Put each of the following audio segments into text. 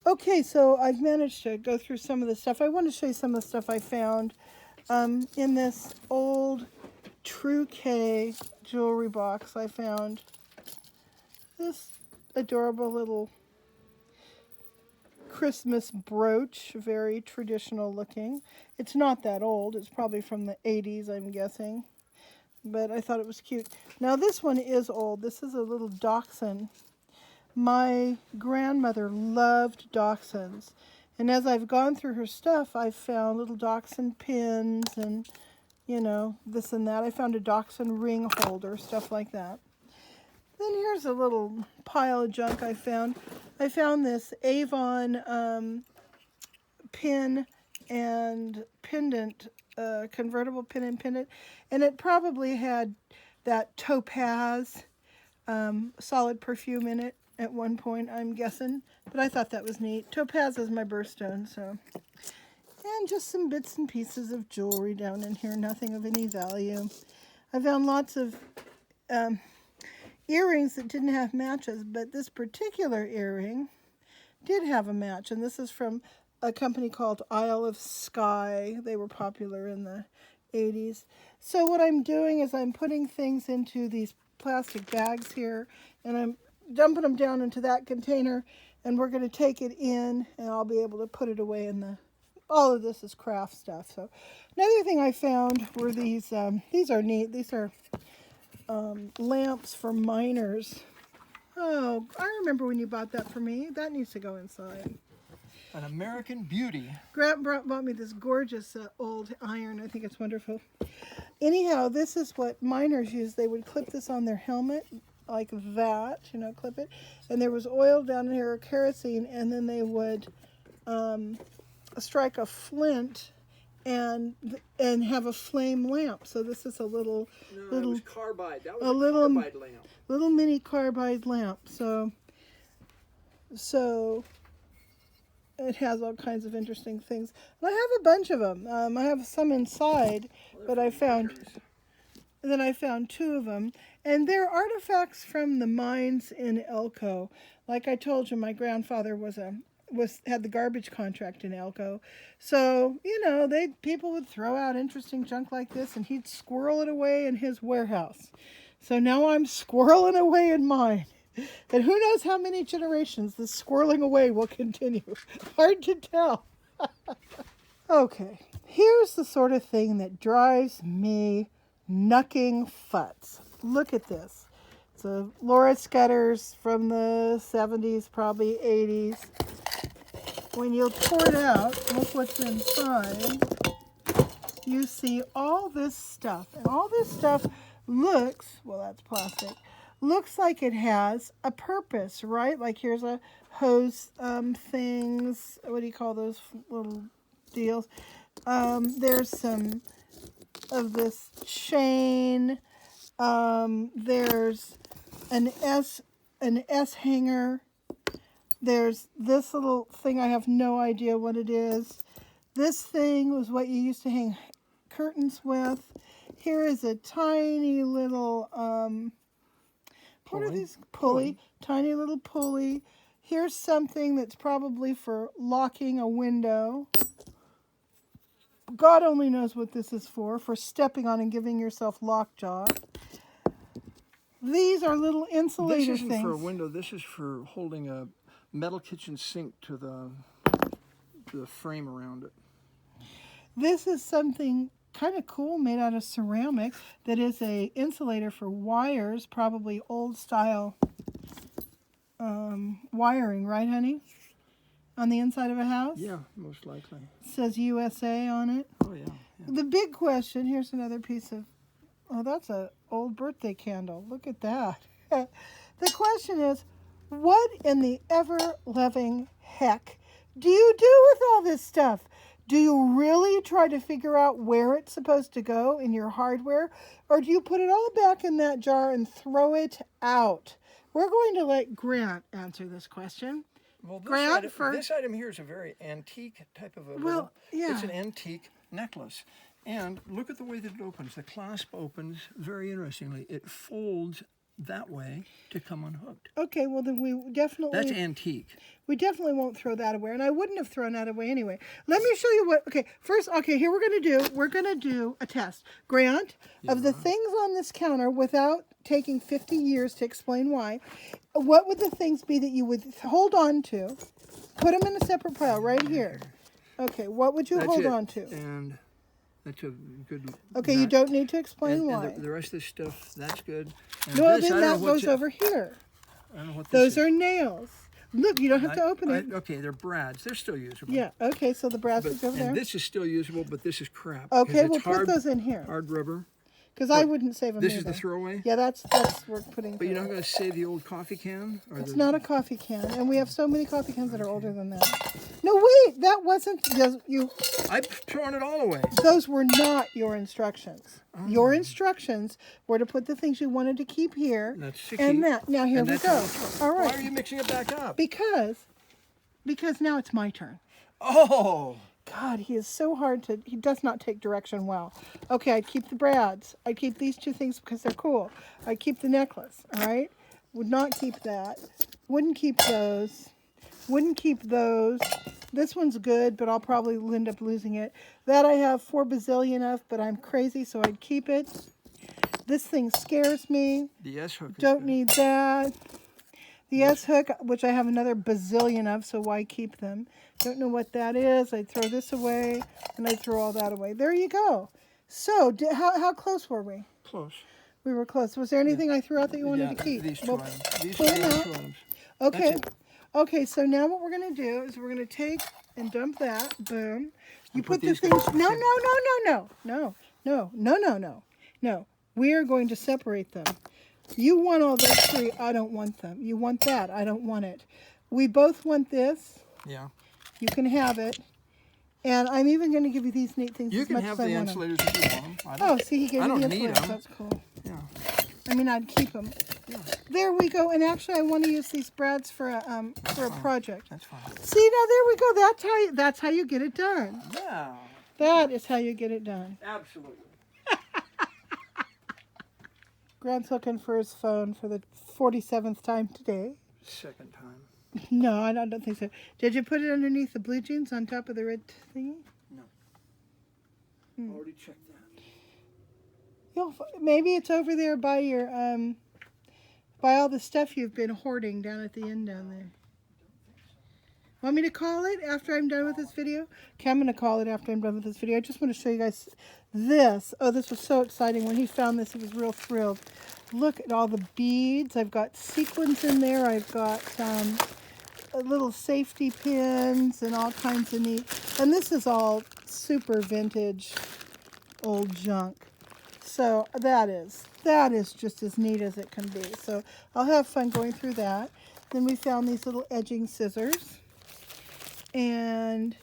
Okay, so I've managed to go through some of the stuff. I want to show you some of the stuff I found in this old True K jewelry box. I found this adorable little Christmas brooch, very traditional looking. It's not that old. It's probably from the 80s, I'm guessing. But I thought it was cute. Now this one is old. This is a little dachshund. My grandmother loved dachshunds. And as I've gone through her stuff, I've found little dachshund pins and, you know, this and that. I found a dachshund ring holder, stuff like that. Then here's a little pile of junk I found. I found this Avon pin and pendant, convertible pin and pendant. And it probably had that topaz solid perfume in it at one point, I'm guessing. But I thought that was neat. Topaz is my birthstone, so. And just some bits and pieces of jewelry down in here, nothing of any value. I found lots of earrings that didn't have matches, but this particular earring did have a match, and this is from a company called Isle of Skye. They were popular in the 80s. So what I'm doing is I'm putting things into these plastic bags here, and I'm dumping them down into that container, and we're going to take it in, and I'll be able to put it away in the... All of this is craft stuff. So another thing I found were these are neat. These are lamps for miners. Oh, I remember when you bought that for me. That needs to go inside. An American beauty. Grant bought me this gorgeous old iron. I think it's wonderful. Anyhow, this is what miners use. They would clip this on their helmet like that, you know, clip it. And there was oil down here, or kerosene, and then they would strike a flint and have a flame lamp. So this is a little It was carbide. That was a little carbide lamp. Little mini carbide lamp. So it has all kinds of interesting things. And I have a bunch of them. I have some inside, but I found two of them. And they're artifacts from the mines in Elko. Like I told you, my grandfather had the garbage contract in Elko. So, you know, people would throw out interesting junk like this, and he'd squirrel it away in his warehouse. So now I'm squirreling away in mine. And who knows how many generations this squirreling away will continue. Hard to tell. Okay, here's the sort of thing that drives me knucking futs. Look at this. It's a Laura Scudder's from the 70s, probably 80s. When you pour it out, look what's inside. You see all this stuff. And all this stuff looks, well, that's plastic, looks like it has a purpose, right? Like here's a hose things. What do you call those little deals? There's some of this chain. There's an S hanger. There's this little thing. I have no idea what it is. This thing was what you used to hang curtains with. Here is a tiny little what are these? Pulley. Tiny little pulley. Here's something that's probably for locking a window. God only knows what this is for stepping on and giving yourself lockjaw. These are little insulator things. This isn't for a window. This is for holding a metal kitchen sink to the frame around it. This is something kind of cool made out of ceramic that is a insulator for wires, probably old style wiring, right, honey? On the inside of a house? Yeah, most likely. It says USA on it. Oh, yeah. The big question, here's another piece of, oh, that's an old birthday candle. Look at that. The question is, what in the ever-loving heck do you do with all this stuff? Do you really try to figure out where it's supposed to go in your hardware? Or do you put it all back in that jar and throw it out? We're going to let Grant answer this question. Well, this item here is a very antique type of a... Well, yeah. It's an antique necklace. And look at the way that it opens. The clasp opens very interestingly. It folds that way to come unhooked. Okay, well then That's antique. we definitely won't throw that away, and I wouldn't have thrown that away anyway. Let me show you what. Okay, first, okay, here we're gonna do a test, Grant, of the things on this counter without taking 50 years to explain why. What would the things be that you would hold on to? Put them in a separate pile right here. Okay, what would you hold on to? And that's a good. Okay, you don't need to explain and why. the rest of the stuff, that's good. And No, this, then I don't that know what's goes over here. I don't know what Those this are nails. Look, you don't have to open it. Okay, they're brads. They're still usable. Yeah, okay, so the brass is over there. And this is still usable, but this is crap. Okay, it's we'll put those in here. Hard rubber. Because I wouldn't save them This either. is the throwaway? Yeah, that's we're putting. But you're not going to save the old coffee can? Or It's not a coffee can, and we have so many coffee cans that are older than that. No, wait, that wasn't you. I've thrown it all away. Those were not your instructions. Oh. Your instructions were to put the things you wanted to keep here, That's the and key. that. Now here And we that's go. how All right. Why are you mixing it back up? Because now it's my turn. Oh! God, he is so hard to. He does not take direction well. Okay, I'd keep the brads. I'd keep these two things because they're cool. I'd keep the necklace. All right. Would not keep that. Wouldn't keep those. Wouldn't keep those. This one's good, but I'll probably end up losing it. That I have 4 bazillion of, but I'm crazy, so I'd keep it. This thing scares me. The S-hook is Don't good. need that. The S-hook, which I have another bazillion of, so why keep them? Don't know what that is. I'd throw this away, and I'd throw all that away. There you go. So, how close were we? Close. We were close. Was there anything I threw out that you wanted to keep? These two Well, items. These pull are them the out. two items. Okay. That's it. Okay, so now what we're going to do is we're going to take and dump that. Boom. You put put the these things... guys- No. We are going to separate them. You want all those 3. I don't want them. You want that. I don't want it. We both want this. Yeah. You can have it. And I'm even going to give you these neat things You as can much have as the I want them. insulators if you want them. Oh, see, he gave I me the don't need insulators. them. That's cool. Yeah. I mean, I'd keep them. Yeah. There we go. And actually, I want to use these brads for a project. That's fine. See, now there we go. That's how you get it done. Yeah. That is how you get it done. Absolutely. Grant's looking for his phone for the 47th time today. Second time. No, I don't think so. Did you put it underneath the blue jeans on top of the red thingy? No. Already checked that. Maybe it's over there by your by all the stuff you've been hoarding down at the end down there. Want me to call it after I'm done with this video? Okay, I'm going to call it after I'm done with this video. I just want to show you guys this. Oh, this was so exciting. When he found this, he was real thrilled. Look at all the beads. I've got sequins in there. I've got little safety pins and all kinds of neat. And this is all super vintage old junk. So that is just as neat as it can be. So I'll have fun going through that. Then we found these little edging scissors. And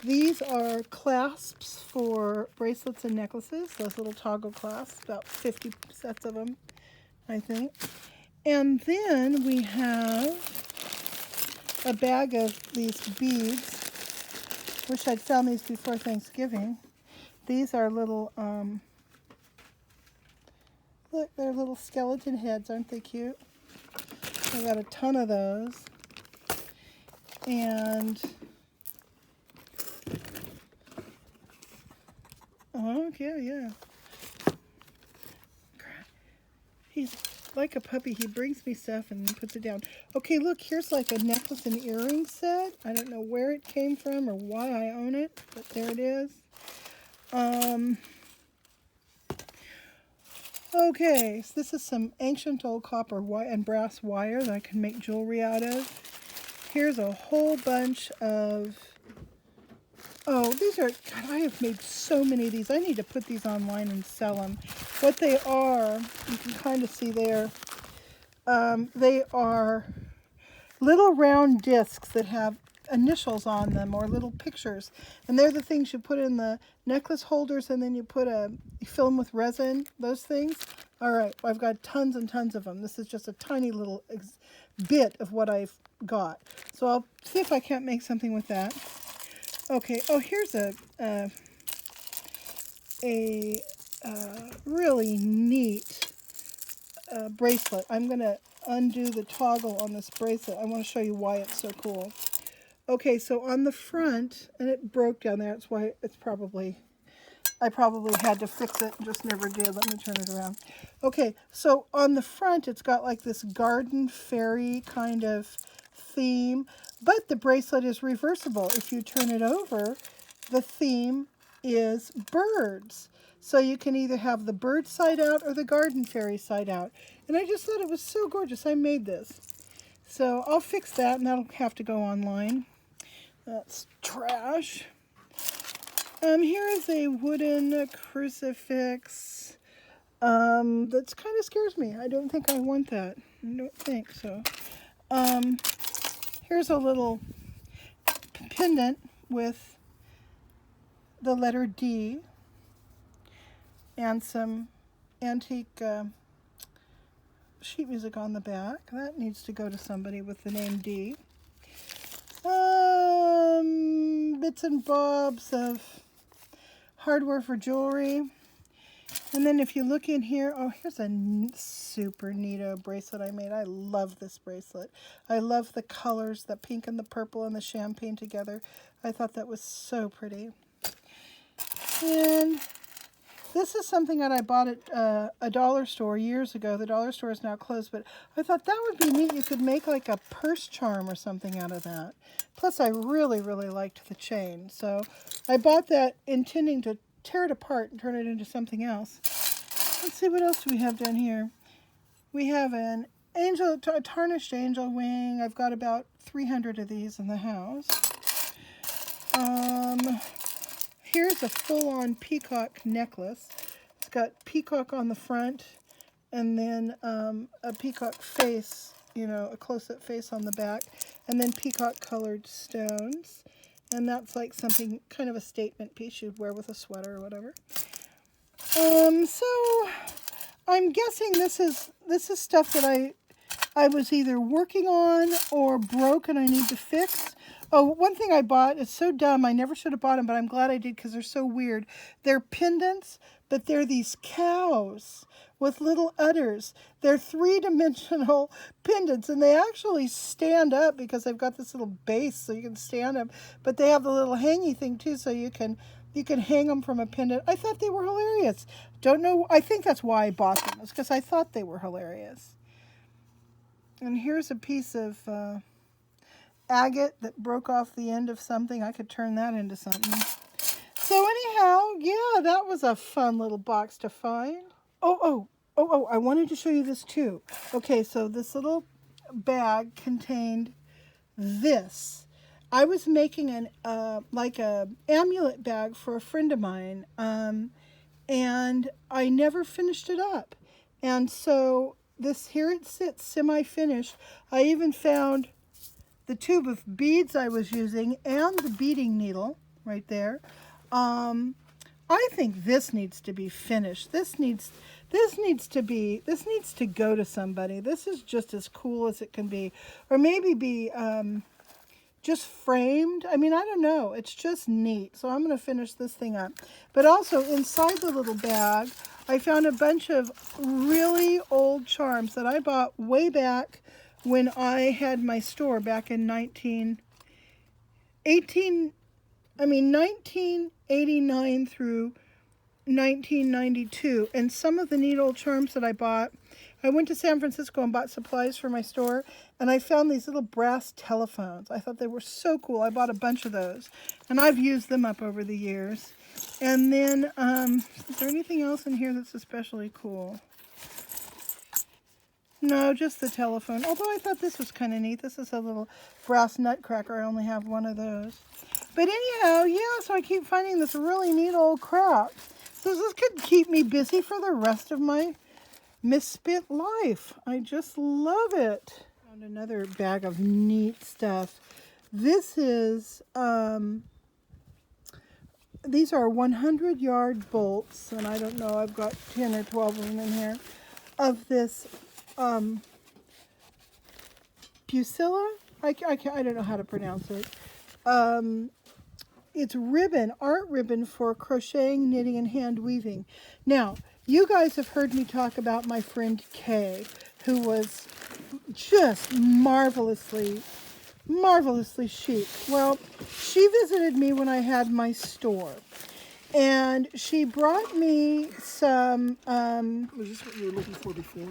these are clasps for bracelets and necklaces. Those little toggle clasps, about 50 sets of them, I think. And then we have a bag of these beads. Wish I'd found these before Thanksgiving. These are little, look, they're little skeleton heads. Aren't they cute? I got a ton of those. And oh, yeah. He's like a puppy. He brings me stuff and then puts it down. Okay, look, here's like a necklace and earring set. I don't know where it came from or why I own it, but there it is. Okay, so this is some ancient old copper and brass wire that I can make jewelry out of. Here's a whole bunch of... Oh, these are... God, I have made so many of these. I need to put these online and sell them. What they are, you can kind of see there. They are little round discs that have initials on them or little pictures. And they're the things you put in the necklace holders and then you fill them with resin, those things. All right, I've got tons and tons of them. This is just a tiny little bit of what I've got. So I'll see if I can't make something with that. Okay, oh, here's a really neat bracelet. I'm going to undo the toggle on this bracelet. I want to show you why it's so cool. Okay, so on the front, and it broke down there. That's why it's probably, I probably had to fix it and just never did. Let me turn it around. Okay, so on the front, it's got like this garden fairy kind of theme, but the bracelet is reversible. If you turn it over, the theme is birds. So you can either have the bird side out or the garden fairy side out. And I just thought it was so gorgeous. I made this. So I'll fix that, and that'll have to go online. That's trash. Here is a wooden crucifix. That kind of scares me. I don't think I want that. I don't think so. Here's a little pendant with the letter D and some antique sheet music on the back. That needs to go to somebody with the name D. Bits and bobs of hardware for jewelry. And then if you look in here, oh, here's a super neato bracelet I made. I love this bracelet. I love the colors, the pink and the purple and the champagne together. I thought that was so pretty. And this is something that I bought at a dollar store years ago. The dollar store is now closed, but I thought that would be neat. You could make like a purse charm or something out of that. Plus, I really, really liked the chain. So I bought that intending to tear it apart and turn it into something else. Let's see, what else do we have down here? We have an angel, a tarnished angel wing. I've got about 300 of these in the house. Here's a full-on peacock necklace. It's got peacock on the front and then a peacock face, you know, a close-up face on the back, and then peacock-colored stones. And that's like something, kind of a statement piece you'd wear with a sweater or whatever. So I'm guessing this is stuff that I was either working on or broke and I need to fix. Oh, one thing I bought, it's so dumb, I never should have bought them, but I'm glad I did because they're so weird. They're pendants, but they're these cows with little udders. They're three-dimensional pendants, and they actually stand up because they've got this little base so you can stand up, but they have the little hangy thing too, so you can hang them from a pendant. I thought they were hilarious. Don't know, I think that's why I bought them. It's because I thought they were hilarious. And here's a piece of agate that broke off the end of something. I could turn that into something. So anyhow, yeah, that was a fun little box to find. Oh, I wanted to show you this too. Okay, so this little bag contained this. I was making an like a amulet bag for a friend of mine, and I never finished it up. And so this, here it sits semi-finished. I even found the tube of beads I was using and the beading needle right there. I think this needs to be finished. This needs to go to somebody. This is just as cool as it can be, or maybe be just framed. I mean, I don't know. It's just neat. So I'm going to finish this thing up. But also inside the little bag, I found a bunch of really old charms that I bought way back when I had my store back in 1989 through 1992. And some of the neat old charms that I bought, I went to San Francisco and bought supplies for my store, and I found these little brass telephones. I thought they were so cool. I bought a bunch of those, and I've used them up over the years. And then, is there anything else in here that's especially cool? No, just the telephone. Although I thought this was kind of neat. This is a little brass nutcracker. I only have one of those. But anyhow, yeah, so I keep finding this really neat old crap. So this could keep me busy for the rest of my misspent life. I just love it. Found another bag of neat stuff. This is, these are 100-yard bolts, and I don't know, I've got 10 or 12 of them in here, of this Pusilla? I don't know how to pronounce it. It's ribbon, art ribbon for crocheting, knitting, and hand weaving. Now, You guys have heard me talk about my friend Kay, who was just marvelously chic. Well, she visited me when I had my store, and she brought me some, Was this what you were looking for before?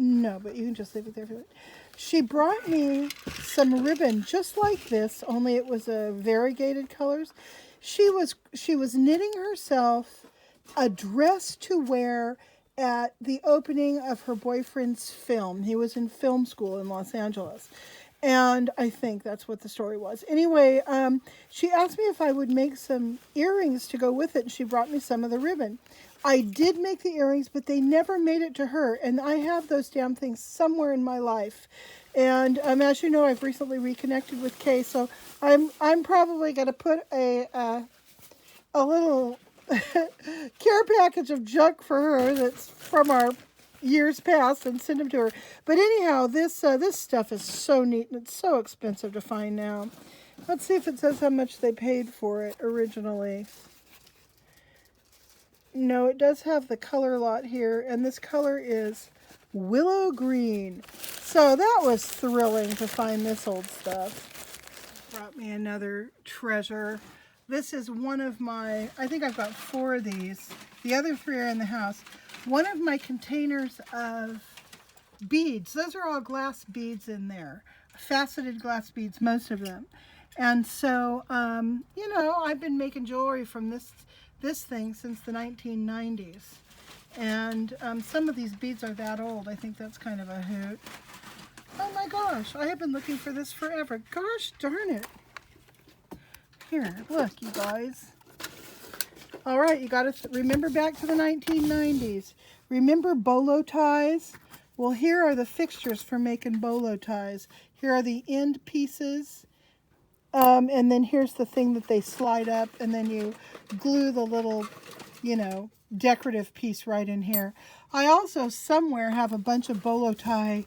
no, but you can just leave it there for a minute. She brought me some ribbon just like this, only it was a variegated colors. She was knitting herself a dress to wear at the opening of her boyfriend's film. He was in film school in Los Angeles. And I think that's what the story was. Anyway, she asked me if I would make some earrings to go with it, and she brought me some of the ribbon. I did make the earrings, but they never made it to her, and I have those damn things somewhere in my life. And as you know, I've recently reconnected with Kay, so I'm probably going to put a little care package of junk for her that's from our years past and send them to her. But anyhow, this stuff is so neat, and it's so expensive to find now. Let's see if it says how much they paid for it originally. No, it does have the color lot here, and this color is willow green. So that was thrilling to find this old stuff. Brought me another treasure. This is one of my, I think I've got 4 of these. The other 3 are in the house. One of my containers of beads. Those are all glass beads in there. Faceted glass beads, most of them. And so, you know, I've been making jewelry from this thing since the 1990s. And some of these beads are that old. I think that's kind of a hoot. Oh my gosh, I have been looking for this forever. Gosh darn it. Here, look, you guys. All right, you got to remember back to the 1990s. Remember bolo ties? Well, here are the fixtures for making bolo ties. Here are the end pieces. And then here's the thing that they slide up, and then you glue the little, you know, decorative piece right in here. I also somewhere have a bunch of bolo tie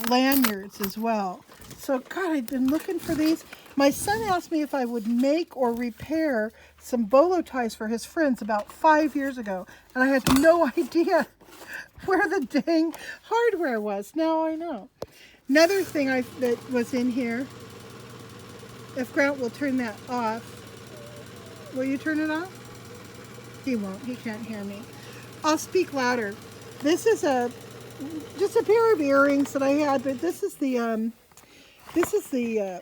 lanyards as well. So, God, I've been looking for these. My son asked me if I would make or repair some bolo ties for his friends about 5 years ago, and I had no idea where the dang hardware was. Now I know. Another thing that was in here, if Grant will turn that off. Will you turn it off? He won't. He can't hear me. I'll speak louder. This is just a pair of earrings that I had, but this is the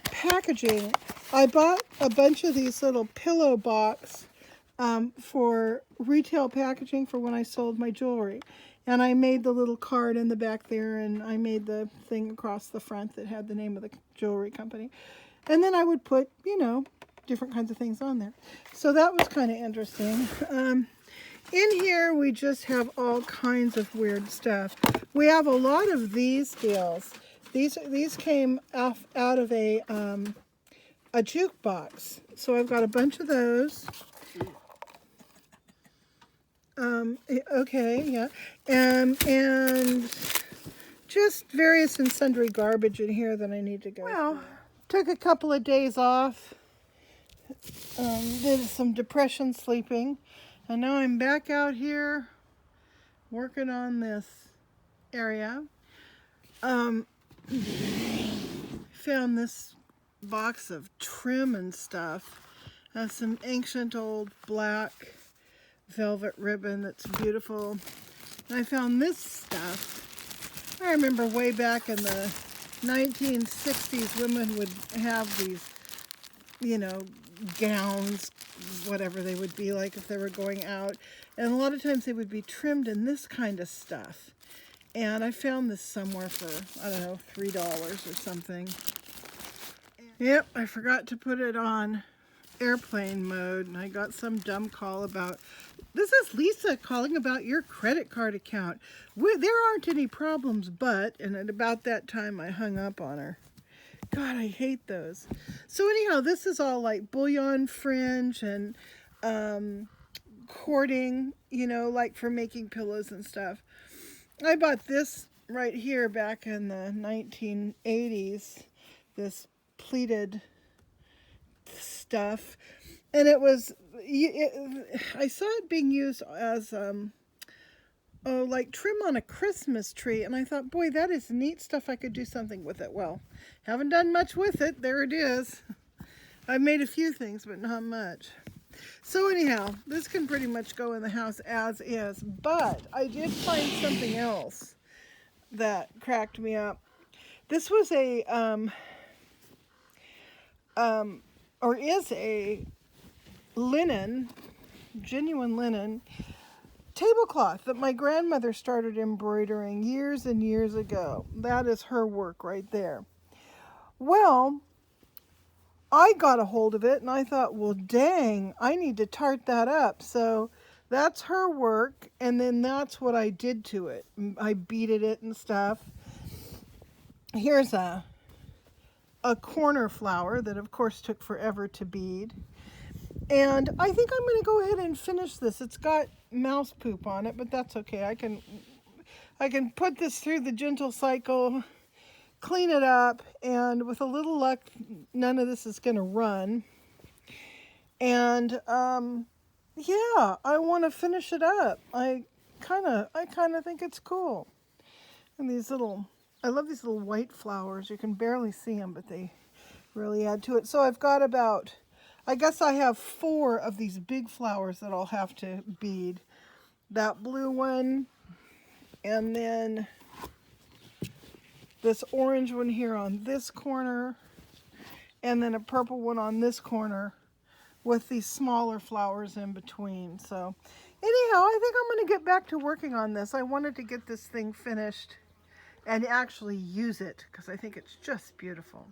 packaging. I bought a bunch of these little pillow box for retail packaging for when I sold my jewelry. And I made the little card in the back there, and I made the thing across the front that had the name of the jewelry company. And then I would put, you know, different kinds of things on there. So that was kind of interesting. In here, we just have all kinds of weird stuff. We have a lot of these deals. These came out of a jukebox. So I've got a bunch of those. Okay, yeah. And just various and sundry garbage in here that I need to go through. Took a couple of days off. Did some depression sleeping. And now I'm back out here working on this area. Found this box of trim and stuff. Has some ancient old black velvet ribbon that's beautiful. And I found this stuff. I remember way back in the 1960s, women would have these, you know, gowns, whatever they would be like if they were going out. And a lot of times they would be trimmed in this kind of stuff. And I found this somewhere for, I don't know, $3 or something. Yep, I forgot to put it on airplane mode, and I got some dumb call about, this is Lisa calling about your credit card account. There aren't any problems, but, and at about that time I hung up on her. God, I hate those. So anyhow, this is all like bullion fringe and cording, you know, like for making pillows and stuff. I bought this right here back in the 1980s, this pleated stuff. And it was, I saw it being used as oh, like trim on a Christmas tree. And I thought, boy, that is neat stuff. I could do something with it. Well, haven't done much with it. There it is. I've made a few things, but not much. So anyhow, this can pretty much go in the house as is. But I did find something else that cracked me up. This was or is a linen, genuine linen tablecloth that my grandmother started embroidering years and years ago. That is her work right there. Well, I got a hold of it and I thought, well, dang, I need to tart that up. So that's her work, and then that's what I did to it. I beaded it and stuff. Here's a corner flower that, of course, took forever to bead. And I think I'm going to go ahead and finish this. It's got mouse poop on it, but that's okay. I can put this through the gentle cycle, clean it up, and with a little luck, none of this is going to run. And yeah, I want to finish it up. I kind of think it's cool. And these little, I love these little white flowers. You can barely see them, but they really add to it. So I've got about, I guess I have 4 of these big flowers that I'll have to bead. That blue one, and then this orange one here on this corner, and then a purple one on this corner with these smaller flowers in between. So anyhow, I think I'm going to get back to working on this. I wanted to get this thing finished and actually use it because I think it's just beautiful.